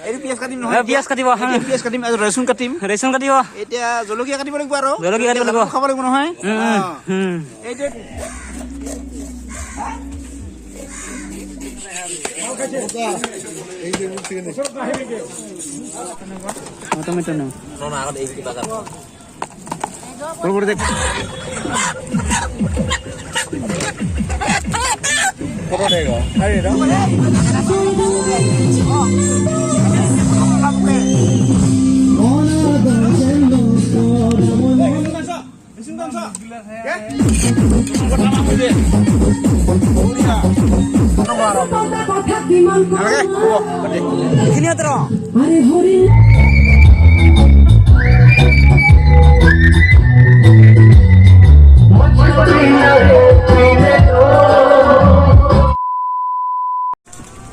এই পিয়াজ কাটিম নহয় পিয়াজ কাটিব পিয়াজ কাটিম আৰু ৰসুন কাটিম এতিয়া জলকীয়া কাটিব লাগিব আৰু খাব লাগিব নহয় এইটো টমেটো ন আগত এই কিবা দেখ কত দেখ আরে র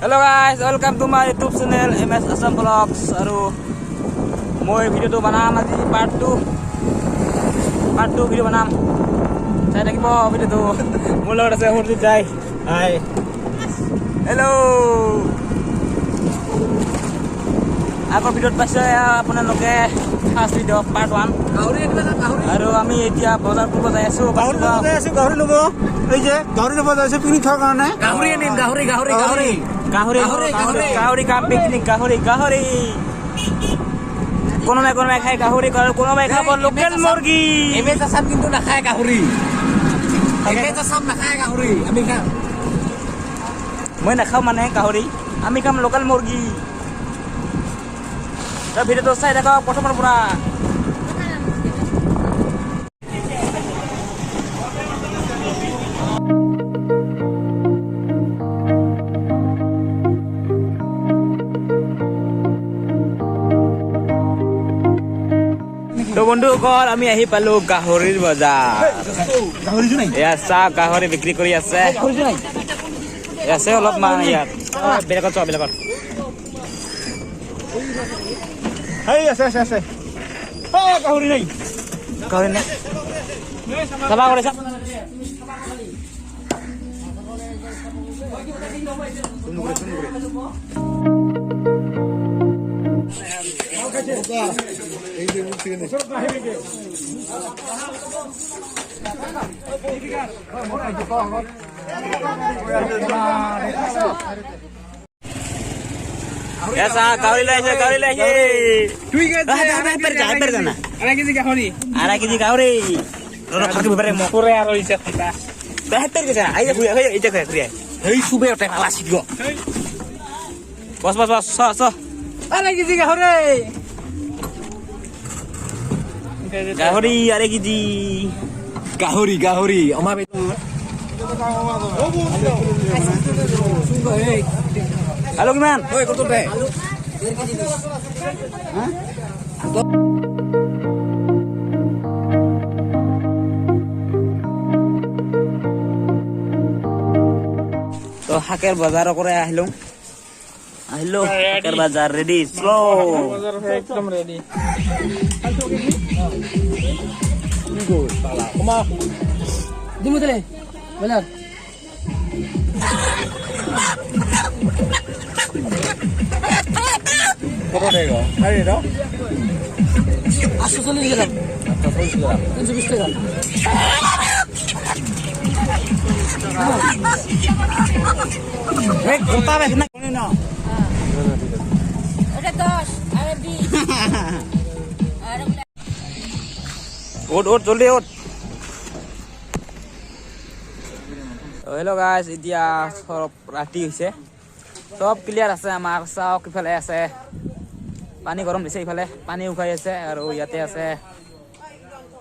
Hello guys, welcome to my YouTube channel MS Assam Vlogs. Aru moi video tu banam aji part 2 video banam. Saya lagi mau video tu. Mula dah saya hurti jai. Hai. Hello. Aku video pasal ya punan loke khas video part 1. Gauri ekla gauri. Aru ami etia bazar pur jai asu. গাহৰি লব এই যে গাহৰি লব যাইছে picnic খাওয়াৰ কাৰণে গাহৰি আনিম গাহৰি কাম পিকনিক গাহৰি কোনোবাই খায় গাহৰি কোনোবাই খাব লোকেল মুৰ্গী এবে চাম কিন্তু নাখায় গাহৰি আমি খাম মই নাখাও মানে গাহৰি আমি খাম লোকেল মুৰ্গী তা ভিডিওটো চাই থাকক প্ৰথমৰ পৰা তো বন্ধুসকল আমি আহি পালো গাহৰিৰ বজাৰ এয়া চাহ গাহৰি বিক্ৰী কৰি আছে আছে অলপমান ইয়াত বেলেগত আছে গাহৰি নাই চাবা কৰিছা Biasa gauri laise tuh kan ber jana ara kiji gauri ro khaki bare mo kore aro ise kita better ke jana ayo ije ke kriya hei sube ote ala sigo bos so ara kiji gauri are kiji gauri oma be halo gimana? Oi, kau deh. তো হাকের বাজার করে আহিলো হাকের বাজার ready slow বাজার একদম ready কমা দিমু দিলে বেলার কত টাকা আরে দাও 840 গ্রাম 320 টাকা এক গোটা বেশ না কোনে না ওটা 10 আরে 20 আরে ওট জলদি ওট হেল্ল' গাইজ এতিয়া সব ৰাতি হৈছে সব ক্লিয়াৰ আছে আমাৰ চাওক ইফালে আছে পানী গৰম দিছে ইফালে পানী উঠাই আছে আৰু ইয়াতে আছে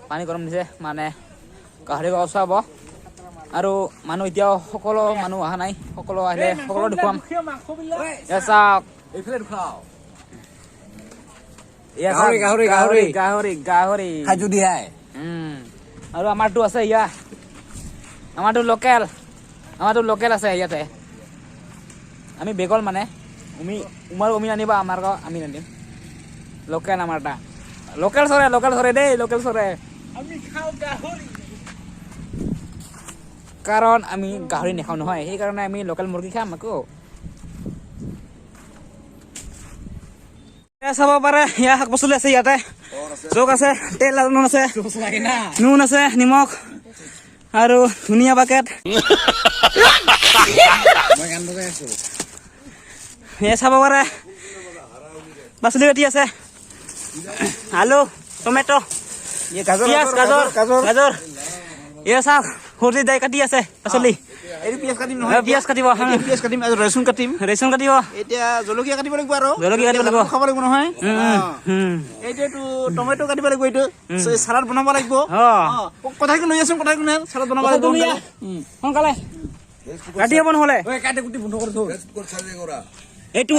পানী গৰম দিছে মানে গাহৰি গছাব আৰু মানুহ এতিয়াও সকলো মানুহ অহা নাই সকলো আহিলে সকলো দেখুৱাম চাওক এইফালে দেখুৱাও গাহৰি খাজু দিয়াই আৰু আমাৰটো আছে ইয়া আমাৰটো লোকেল আছে ইয়াতে আমি বেগল মানে উমাৰ আনিবা আমাৰ আমি আনিম লোকেল আমাৰটা লোকেল চৰে দেই লোকেল চৰে আমি খাওঁ গাহৰি কাৰণ আমি গাহৰি নাখাওঁ নহয় সেইকাৰণে আমি লোকেল মুৰ্গী খাম আকৌ চাব পাৰে ইয়াৰ শাক পাচলি আছে ইয়াতে জোক আছে তেল আৰু নুন আছে নুন আছে নিমখ আৰু ধুনীয়া বাকেট এয়া চাব পাৰে পাচলি কাটি আছে আলু টমেটো পিঁয়াজ গাজৰ এয়া চাওক সৰুতে দাই কাটি আছে পাচলি পিঁয়াজ কাটিব ৰেচন কাটিম এতিয়া জলকীয়া কাটিব লাগিব আৰু খাব লাগিব নহয় এইটো টমেটো কাটিব লাগিব এইটো চালাড বনাব লাগিব কথাকে লৈ আছো কথাকে চালাড বনাব লাগিব সোনকালে কাটি হ'ব নহ'লে এইটো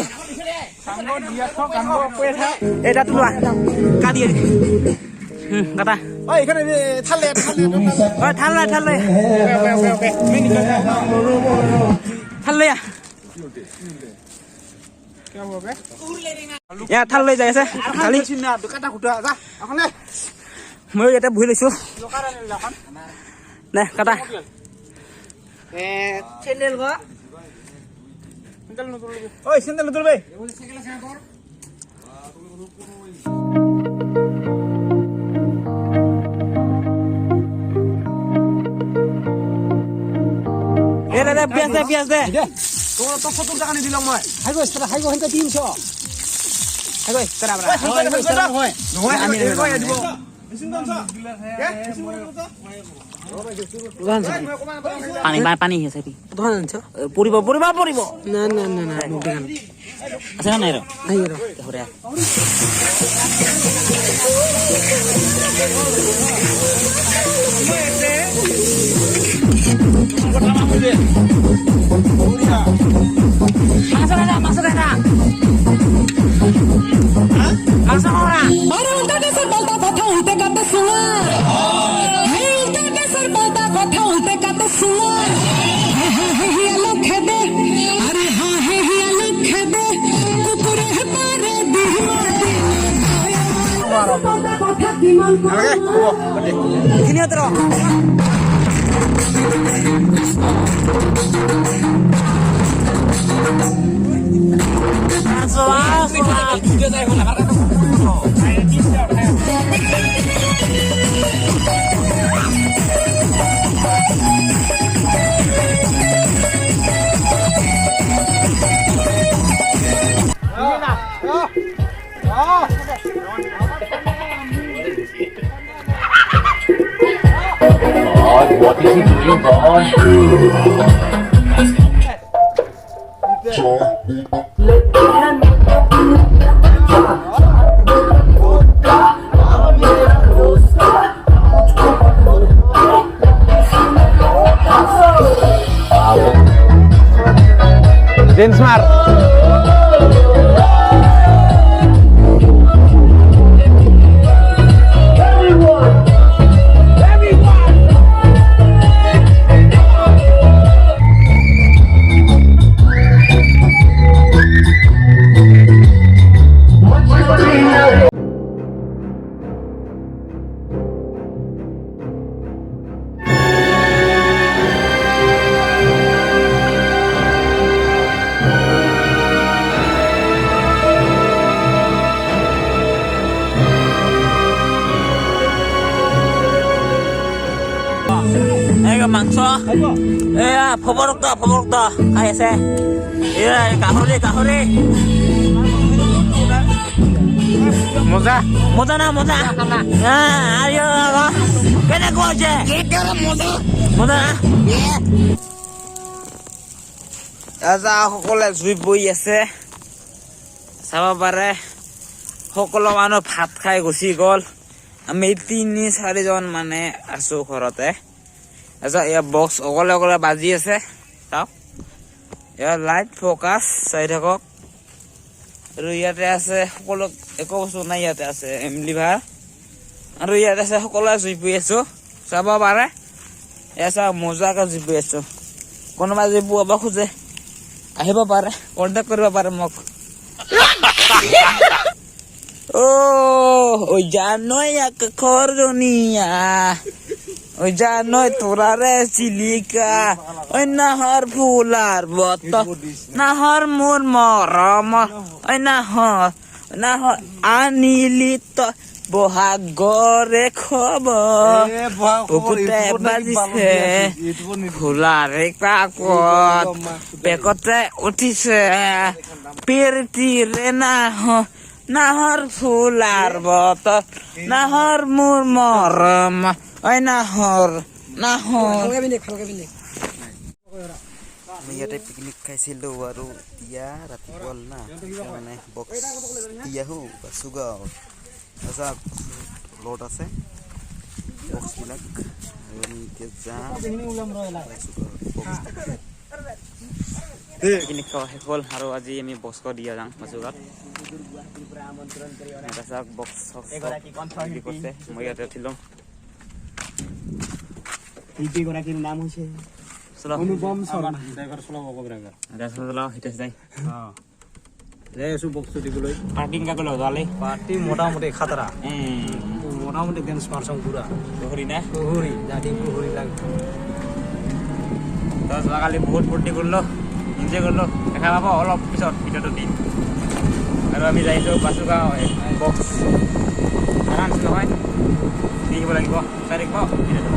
এইটাটো লোৱা কাটি কাটা এখানে থাল লৈ যাই আছে মই ইয়াতে বহি লৈছো দে কাটা চেন্দেল নতুলবে পিয়াজ দে তো ফটো টাকা নি দিলাম মই হাইগো হেনকা 300 হাইগো তারা বড় হয় নহয় আমি দিব পানী আছে পৰিব না আছে না নাই ৰ What is he doing, boy? Densmar. মাংস এয়া ফবৰক্ত খাই আছে এয়া গাহৰি মজা কেনেকুৱা হৈছে সকলোৱে জুই বহি আছে চাব পাৰে সকলো মানুহ ভাত খাই গুচি গ'ল আমি 3-4জন মানে আছো ঘৰতে এয়া বক্স অকলে বাজি আছে চাওক এয়া লাইট ফকাছ চাই থাকক আৰু ইয়াতে আছে সকলো একো বস্তু নাই ইয়াতে আছে এমলিভাৰ আৰু ইয়াতে আছে সকলোৱে জুই পুৰি আছো চাব পাৰে এয়া চাওক মজাকে জুই পুৰি আছো কোনোবা জুই পুৱাব খোজে আহিব পাৰে কণ্টেক্ট কৰিব পাৰে মোক ওই জানই এক খরনিয়া ওই জানই তোরারে চিলিকা ওই নাহর ফুলার বত নাহর মোর মরম ওই নাহর নাহৰ আনিলি তই বহাগৰে খবৰ বুকুতে বাজিছে ফুলাৰে কাকত পেকতে উঠিছে পিৰতিৰে নাহৰ ফুলাৰ বতৰ নাহৰ মোৰ মৰম ঐ নাহৰ আমি ইয়াতে পিকনিক খাইছিলোঁ আৰু এতিয়া ৰাতিপুৱা না মানে বক্স দি আহোঁ বাচুগাঁও লট আছে বক্সবিলাক আৰু আমি এতিয়া যাম পিকনিক খোৱা শেষ হ'ল আৰু আজি আমি বক্স দিয়া যাম বাচুগাঁৱত বক্স কৰিছে মই ইয়াতে উঠিলোঁ শিল্পীগৰাকীৰ নাম হৈছে অনুপম শৰ্মা ড্ৰাইভাৰ চলাব হিতেশ দাই যাই আছো বক্সটো দিবলৈ পাৰ্কিং কাকলৈ ওলালে পাৰ্টি মোটামুটি খাতৰা মোটামুটি ডেন্স মাৰচং পুৰা পুখুৰী না পুখুৰী জাতি পুখুৰী লাগে তো যোৱাকালি বহুত ফূৰ্তি কৰিলোঁ এনজয় কৰিলোঁ দেখা পাব অলপ পিছত ভিডিঅ'টো দিম আৰু আমি যাইছোঁ বাচুগাঁও বক্স আৰামছে নহয় দেখিব লাগিব চাই থাকিব ভিডিঅ'টো